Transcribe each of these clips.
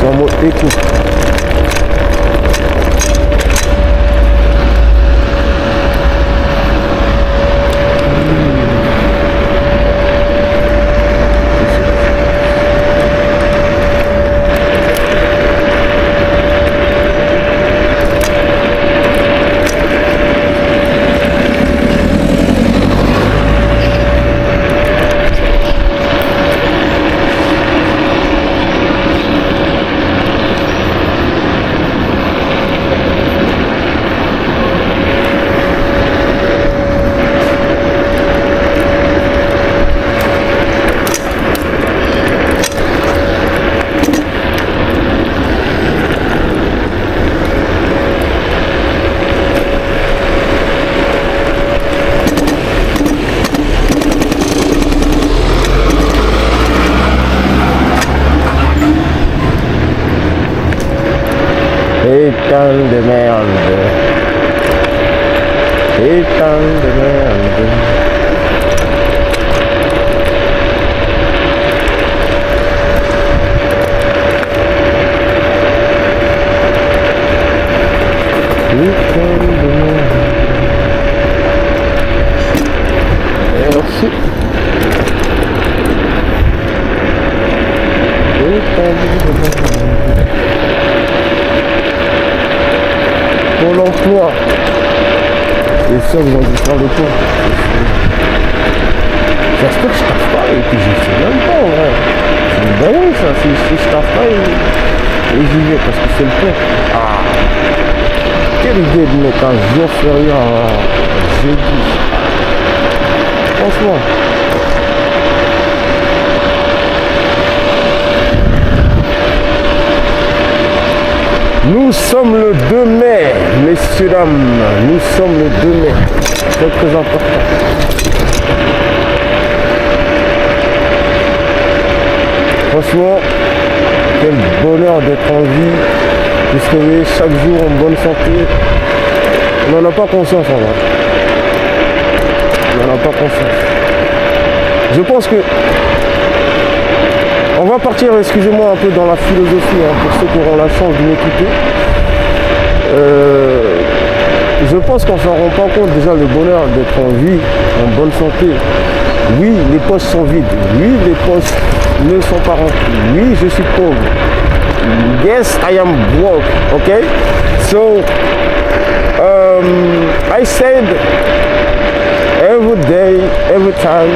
suis en mode éco. Putain de merde. Putain de merde. Putain de merde. Merci. Putain de merde. Pour l'emploi, les sommes dans l'histoire de quoi. Ça se peut que je taffe pas et puis je sais même pas en vrai. C'est une dingue ça, si je taffe pas et j'y vais parce que c'est le temps. Ah, quelle idée de mettre un jour férié à jeudi. Franchement. Nous sommes le 2 mai, messieurs, dames. Nous sommes le 2 mai. C'est très important. Franchement, quel bonheur d'être en vie, de se réveiller chaque jour en bonne santé. On n'en a pas conscience en vrai. On n'en a pas conscience. Je pense que on va partir, excusez-moi, un peu dans la philosophie, hein, pour ceux qui auront la chance de m'écouter. Je pense qu'on ne s'en rend pas compte déjà le bonheur d'être en vie, en bonne santé. Oui, les poches sont vides. Oui, les poches ne sont pas remplies. Oui, je suis pauvre. Yes, I am broke. Okay? So, I said every day, every time,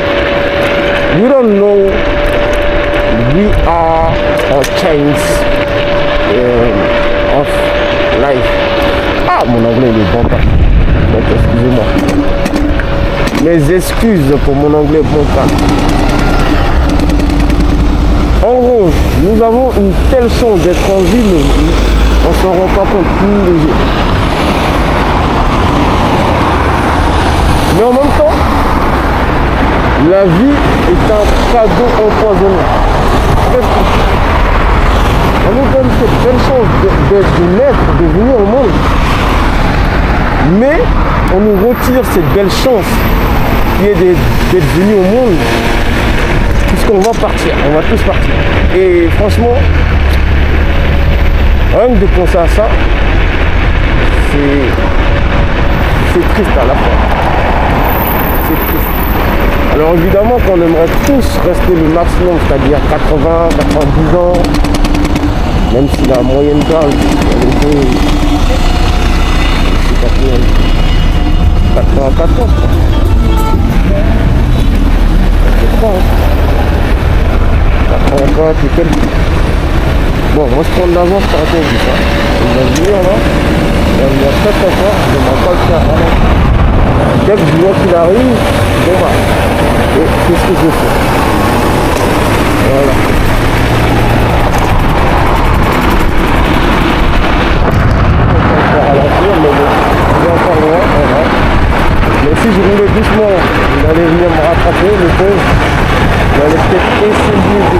we don't know we are a chance of life. Ah, mon anglais il est bon. Donc excusez-moi. Mes excuses pour mon anglais bon pas. En gros, nous avons une telle chance d'être en vie, mais on s'en rend pas compte tous les jours. Mais en même temps, la vie est un cadeau empoisonné. On nous donne cette belle chance de naître, de venir au monde. Mais on nous retire cette belle chance qui est d'être venu au monde. Puisqu'on va partir, on va tous partir. Et franchement, rien que de penser à ça, c'est triste à la fois. C'est triste. Alors évidemment qu'on aimerait tous rester le maximum, c'est-à-dire 80, 90 ans, même si la moyenne d'âge, elle était, je sais pas combien, 84 ans, je crois. 84 et quelques. Bon, moi je prends de l'avance par rapport à ça. Il va venir là, il va venir très très fort, je ne vais pas le faire vraiment. Dès que je vois qu'il arrive, bon bah, et c'est ce que je fais. Voilà. Encore loin, voilà. Mais si je roulais doucement, il allait venir me rattraper, le pauvre. Il allait peut-être essayer de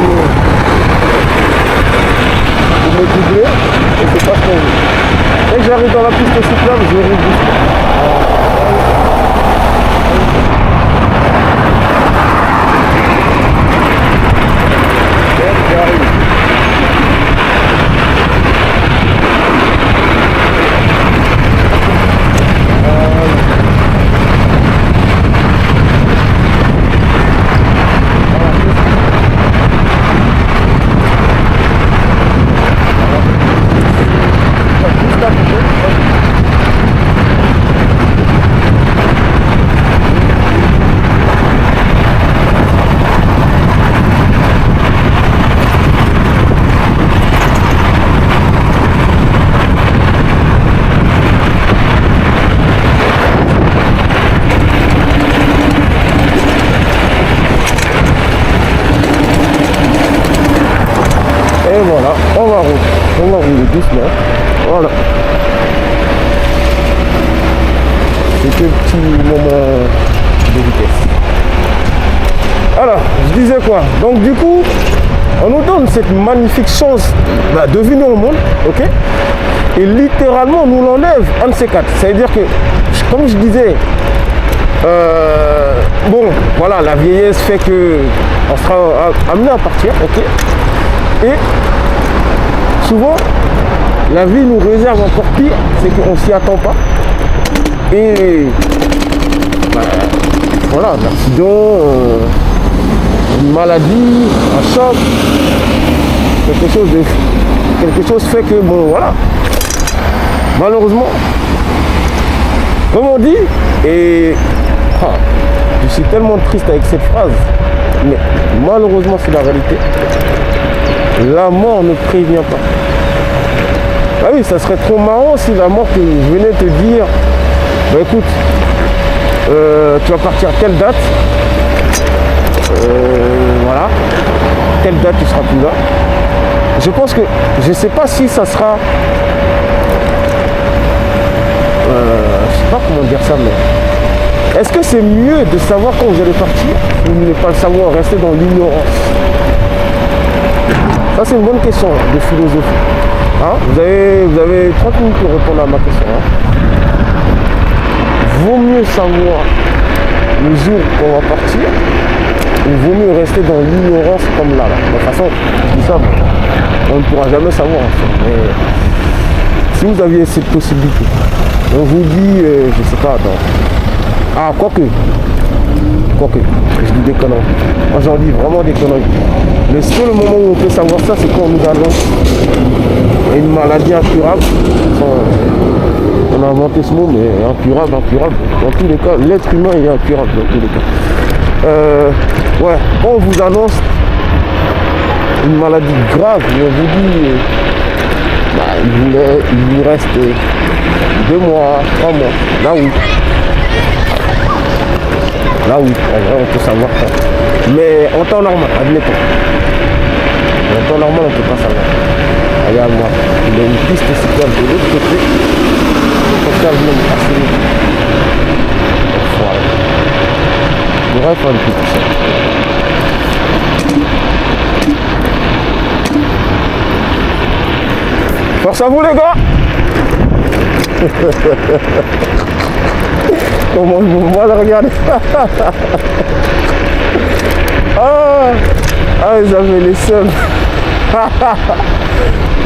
me doubler, et c'est pas ce qu'on veut. Dès que j'arrive dans la piste cyclable, je roule doucement. Et voilà, on va rouler doucement. Voilà. C'était un petit moment de vitesse. Alors, je disais quoi? Donc du coup, on nous donne cette magnifique chance de venir au monde, ok? Et littéralement, on nous l'enlève un de ces quatre. C'est-à-dire que, comme je disais, bon, voilà, la vieillesse fait que on sera amené à partir, ok? Et souvent, la vie nous réserve encore pire, c'est qu'on s'y attend pas. Et voilà, un accident, une maladie, un choc, quelque chose fait que, bon, voilà, malheureusement, comme on dit, et je suis tellement triste avec cette phrase, mais malheureusement c'est la réalité, la mort ne prévient pas. Ah oui, ça serait trop marrant si la mort venait te dire, bah écoute, tu vas partir à telle date, voilà, telle date tu seras plus là. Je pense que, je ne sais pas si ça sera, je sais pas comment dire ça, mais est-ce que c'est mieux de savoir quand vous allez partir ou ne pas le savoir, rester dans l'ignorance? Ça c'est une bonne question de philosophie. Hein? Vous avez 30 minutes pour répondre à ma question. Hein? Vaut mieux savoir le jour où on va partir, ou vaut mieux rester dans l'ignorance comme là. De toute façon, je dis ça, on ne pourra jamais savoir. En fait. Mais si vous aviez cette possibilité, on vous dit, je sais pas, quoique, je dis des conneries. Moi j'en dis vraiment des conneries. Le seul moment où on peut savoir ça, c'est quand on nous annonce une maladie incurable. On a inventé ce mot, mais incurable. Dans tous les cas, l'être humain est incurable dans tous les cas. Ouais, quand on vous annonce une maladie grave, et on vous dit il vous reste 2 mois, 3 mois, là oui, on peut savoir ça. Mais en temps normal, admettons. En temps normal, on ne peut pas savoir. Regarde-moi, il y a une piste cyclable de l'autre côté. Comme ça, je vais me passer. Voilà. Je devrais faire un peu tout ça. Force à vous les gars. Comment je vous vois le regarder. Ils avaient les seums.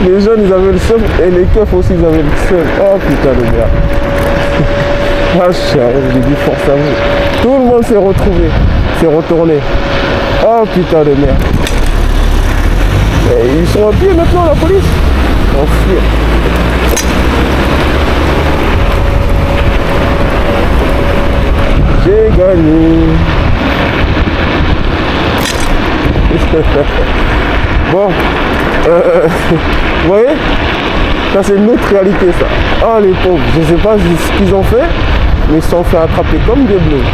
Les jeunes ils avaient le seum et les keufs aussi ils avaient le seum. Oh putain de merde. Je dis force à vous. Tout le monde s'est retrouvé, s'est retourné. Oh putain de merde. Et ils sont à pied maintenant la police. En fuir. J'ai gagné. Bon, vous voyez, ça c'est une autre réalité ça. Ah les pauvres, je ne sais pas ce qu'ils ont fait, mais ils se sont fait attraper comme des bleus.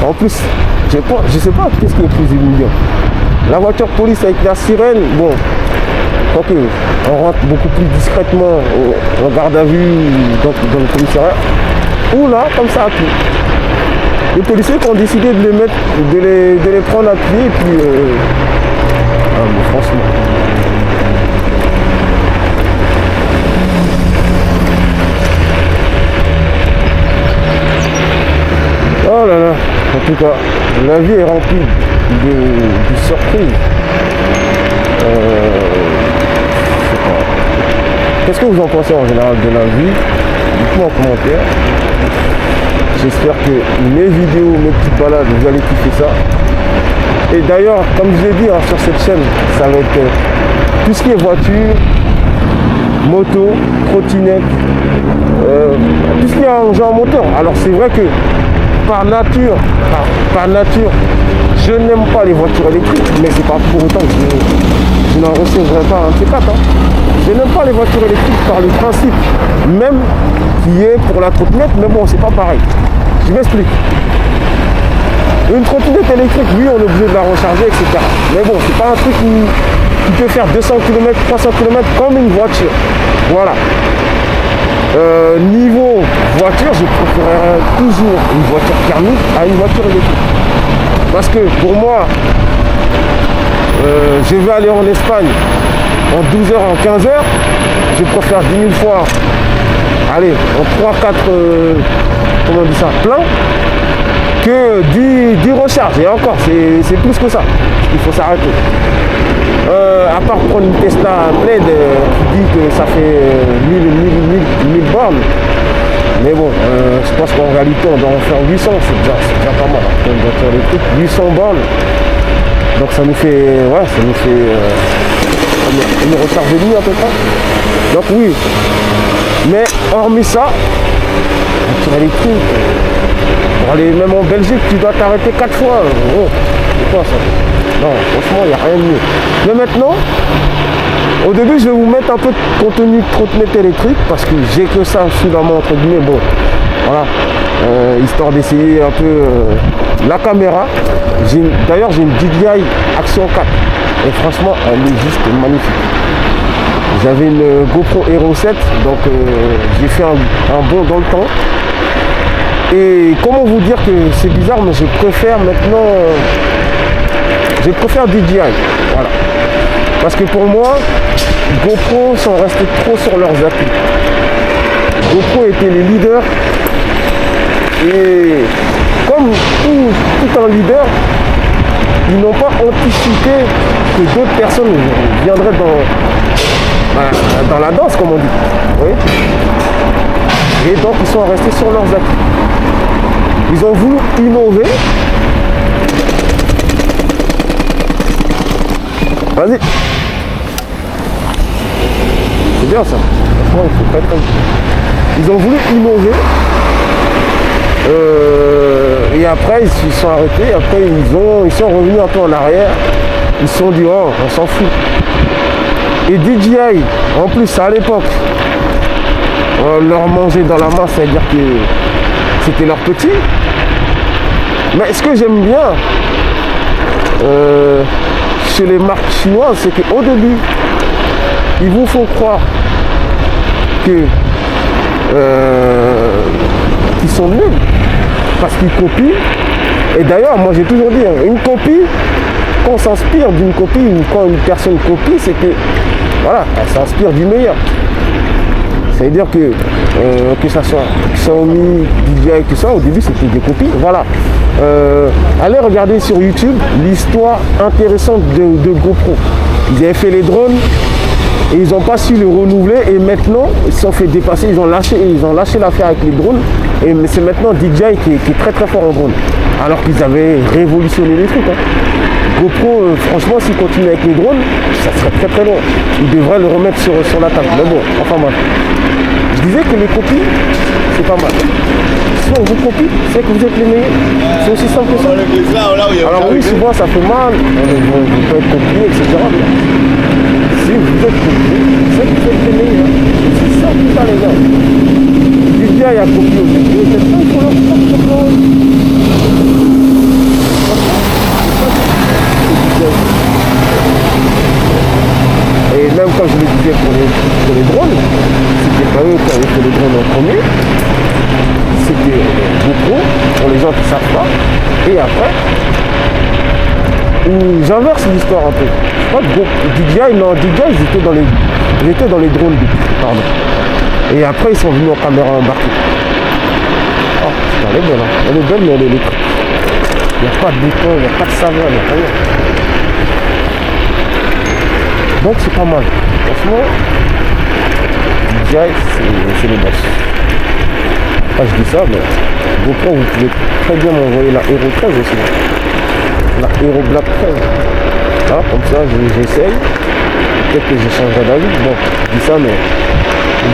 En plus, je sais pas qu'est-ce qui est plus humiliant. La voiture police avec la sirène, bon, quoique on rentre beaucoup plus discrètement en garde à vue dans le commissariat. Ou là, comme ça à tout. Les policiers qui ont décidé de les mettre, de les prendre à pied et puis mais franchement. Oh là là, en tout cas, la vie est remplie de surprises. Qu'est-ce que vous en pensez en général de la vie? Dites-moi en commentaire. J'espère que mes vidéos, mes petites balades, vous allez kiffer ça. Et d'ailleurs, comme je l'ai dit sur cette chaîne, ça va être tout ce qui est voiture, moto, trottinette, tout ce qui est un genre moteur. Alors c'est vrai que par nature, je n'aime pas les voitures électriques, mais c'est pas pour autant que je n'en recevrai pas un C4. Je n'aime pas les voitures électriques par le principe même qui est pour la trottinette, mais bon, c'est pas pareil. Je m'explique. Une trottinette électrique, oui, on est obligé de la recharger, etc. Mais bon, c'est pas un truc qui peut faire 200 km, 300 km comme une voiture. Voilà. Niveau voiture, je préférerais toujours une voiture thermique à une voiture électrique. Parce que pour moi, je vais aller en Espagne en 12 heures, en 15 heures. Je préfère 10 000 fois, allez, en 3-4, comment on dit ça, plein, que 10 recharges. Et encore, c'est plus que ça. Il faut s'arrêter. À part prendre une Tesla pleine qui dit que ça fait 1000 bornes. Mais bon, je pense qu'en réalité, on doit en faire 800, c'est déjà pas mal. Pour une voiture électrique, 800 bornes. Donc ça nous fait, ouais, une recharge et demie à peu près. Donc oui. Mais hormis ça, voiture électrique, pour aller même en Belgique, tu dois t'arrêter 4 fois. Oh, c'est quoi ça? Non, franchement, il n'y a rien de mieux. Mais maintenant, au début, je vais vous mettre un peu de contenu de trottinette électrique parce que j'ai que ça sous la main, entre guillemets. Bon, voilà, histoire d'essayer un peu la caméra. D'ailleurs, j'ai une DJI Action 4 et franchement, elle est juste magnifique. J'avais une GoPro Hero 7, donc j'ai fait un bond dans le temps. Et comment vous dire que c'est bizarre, mais je préfère maintenant... je préfère DJI, voilà. Parce que pour moi, GoPro sont restés trop sur leurs appuis. GoPro étaient les leaders. Et comme tout un leader, ils n'ont pas anticipé que d'autres personnes viendraient dans la danse, comme on dit. Oui. Et donc ils sont restés sur leurs appuis. Ils ont voulu innover. Vas-y. C'est bien ça. Franchement, il faut pas être comme ça. Ils ont voulu innover. Et après, ils se sont arrêtés. Après, ils sont revenus un peu en arrière. Ils se sont dit, oh, on s'en fout. Et DJI, en plus, à l'époque, leur manger dans la main, c'est-à-dire que c'était leur petit. Mais ce que j'aime bien, chez les marques chinoises, c'est qu'au début, ils vous font croire que qu'ils sont nuls parce qu'ils copient. Et d'ailleurs, moi j'ai toujours dit, une copie, quand on s'inspire d'une copie ou quand une personne copie, c'est que voilà, elle s'inspire du meilleur. C'est-à-dire que ça soit Xiaomi, DJI, tout ça, au début c'était des copies. Voilà. Allez regarder sur YouTube l'histoire intéressante de GoPro. Ils avaient fait les drones et ils n'ont pas su le renouveler et maintenant ils se sont fait dépasser, ils ont lâché l'affaire avec les drones et c'est maintenant DJI qui est très très fort en drone. Alors qu'ils avaient révolutionné les trucs. Hein. GoPro, franchement, s'ils continuent avec les drones, ça serait très très loin. Ils devraient le remettre sur la table. Mais bon, enfin bref. Je disais que les copies, c'est pas mal. Si on vous copie, c'est que vous êtes les meilleurs. C'est aussi simple que ça. Alors oui, souvent ça fait mal, vous pouvez être copié, etc. Si vous êtes copié, c'est que vous êtes les meilleurs. C'est aussi simple que ça, les gars. DJI a copié au début, maintenant il faut leur faire confiance. Et même quand je le disais pour les drones, c'était pas eux qui avaient fait les drones en premier, c'était GoPro, pour les gens qui ne savent pas, et après, j'inverse l'histoire un peu. Je crois que DJI, ils étaient dans les drones, pardon. Et après, ils sont venus en caméra embarquée. Oh, elle est belle, hein. Elle est belle, mais elle est électrique. Il n'y a pas de bouton, il n'y a pas de saveur, il n'y a rien. Donc c'est pas mal. Franchement, DJI, c'est les boss. Ah, je dis ça, mais GoPro, vous pouvez très bien m'envoyer la Hero 13 aussi. La Hero Black 13. Ah, comme ça, j'essaye. Peut-être que je changerai d'avis. Bon, je dis ça, mais vous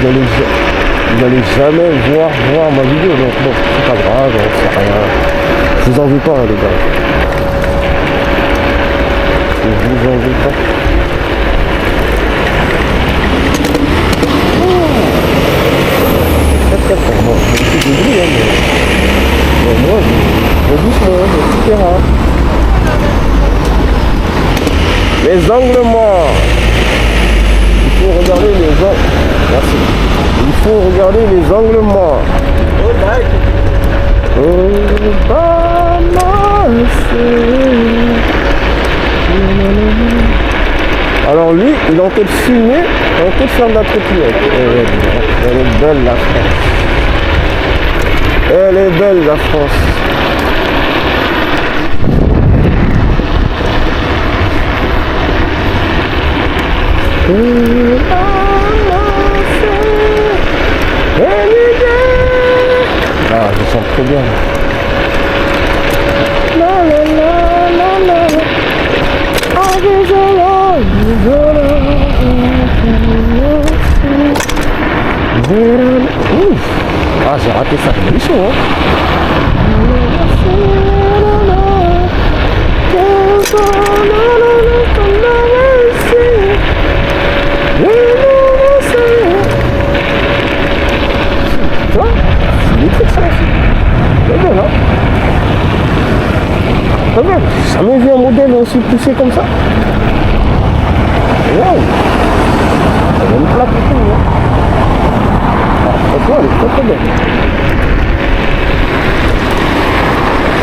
n'allez jamais voir ma vidéo. Donc bon, c'est pas grave, c'est rien. Je vous en veux pas, hein, les gars. Je vous en veux pas. Très très fort. Bon, c'est du bruit, hein, mais moi, je doucement, etc. les angles morts. Il faut regarder les angles. Merci. Il faut regarder les angles morts. Alors lui, il est en train de fumer, il est en train de faire de la trottinette. Elle est belle la France. Elle est belle la France. Ah, je sens très bien. Ah, j'ai raté ça, c'est chaud, hein. Tu vois, c'est des trucs ça aussi. C'est bien, hein. C'est bien. J'ai jamais vu un modèle aussi poussé comme ça. Wow. Elle a une plaque et tout, hein. Franchement, elle est très très belle.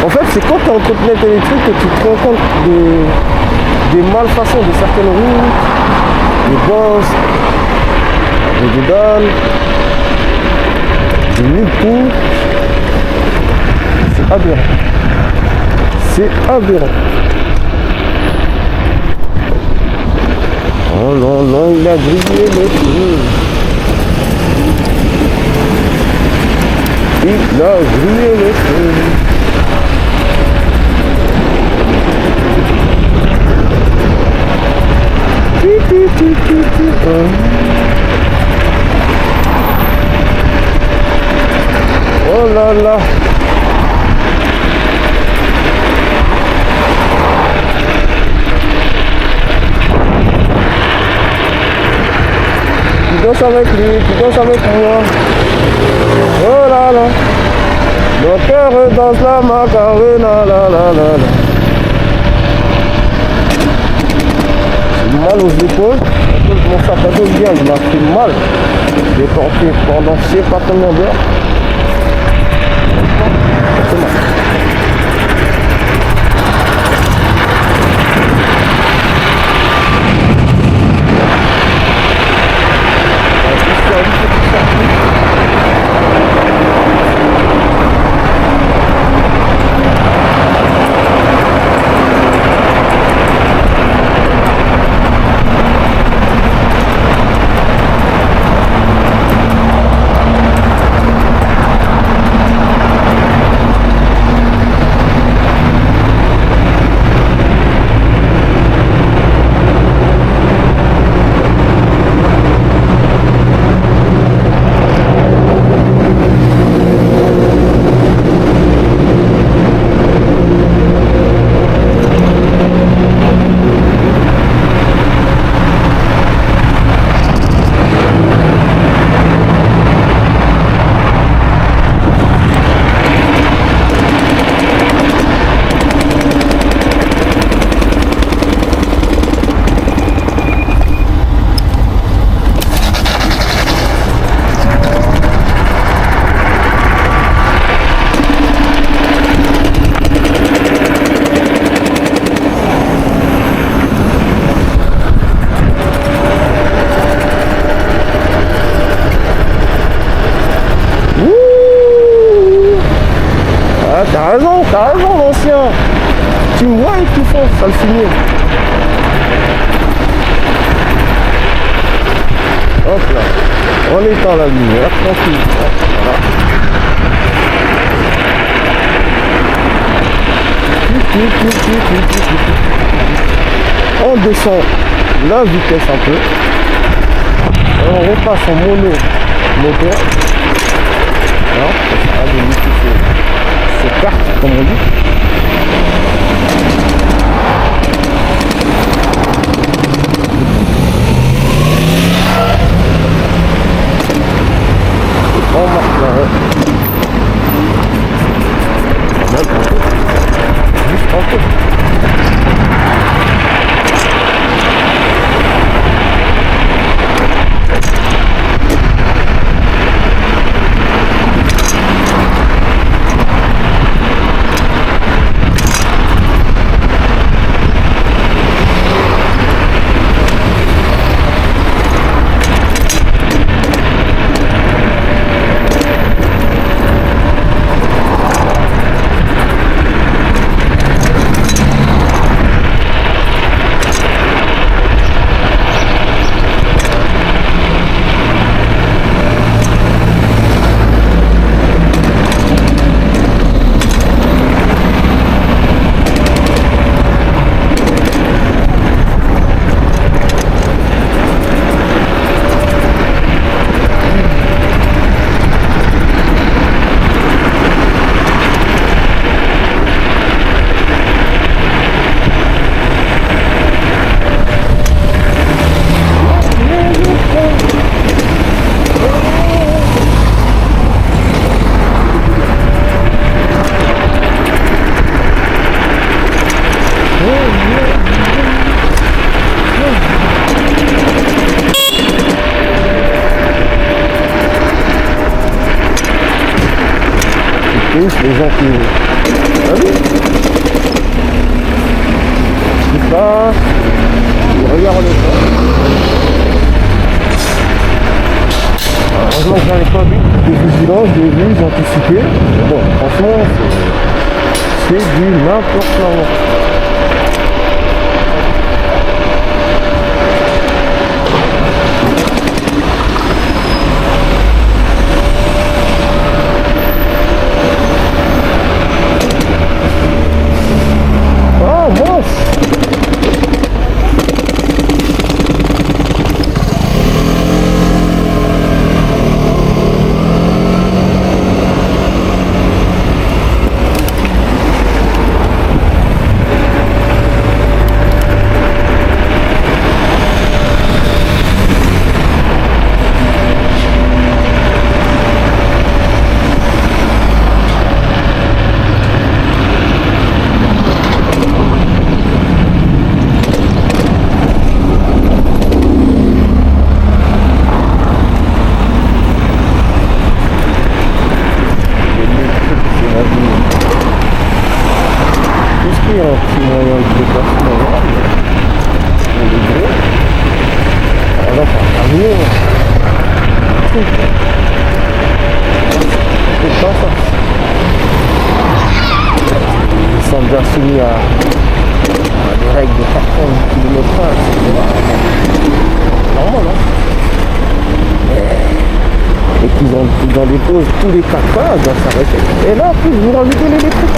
En fait, c'est quand tu es en trottinette électrique que tu te rends compte des malfaçons de certaines routes, des bosses, des doudanes, des mille-coups. C'est aberrant. C'est aberrant. Oh non, non, il a grillé le feu. Il a grillé le feu. Oh là là. Tu danses avec lui, tu danses avec moi. Oh là là. Mon cœur danse la macarena, la la la la. J'ai mal aux épaules. Mon sac à dos bien, il m'a fait mal. J'ai porté pendant je sais pas combien d'heures. C'est mal. T'as raison l'ancien. Tu me vois et tu fonces, ça le finit. Hop là. On éteint la lumière, tranquille. Voilà. On descend la vitesse un peu. On repasse en mono moteur. Alors, ça sera de multiplier ces cartes, comme on dit. On marque l'arrêt. Juste un peu. motrices, les gens qui... Ah oui, qui passent, qui regardent ça. Heureusement que j'en ai pas vu des vigilances, des vues, anticipées. Mais bon, franchement, c'est du n'importe quoi. Ah, mince! Un petit moyen de déplacement là, mais les gros, alors un camion, c'est pas ça. Ils sont déjà soumis à des règles de 40 km/h, c'est normal, hein. Et qu'ils ont des pauses tous les 4 pas, ils doivent s'arrêter. Et là, en plus, vous rajoutez l'électrique.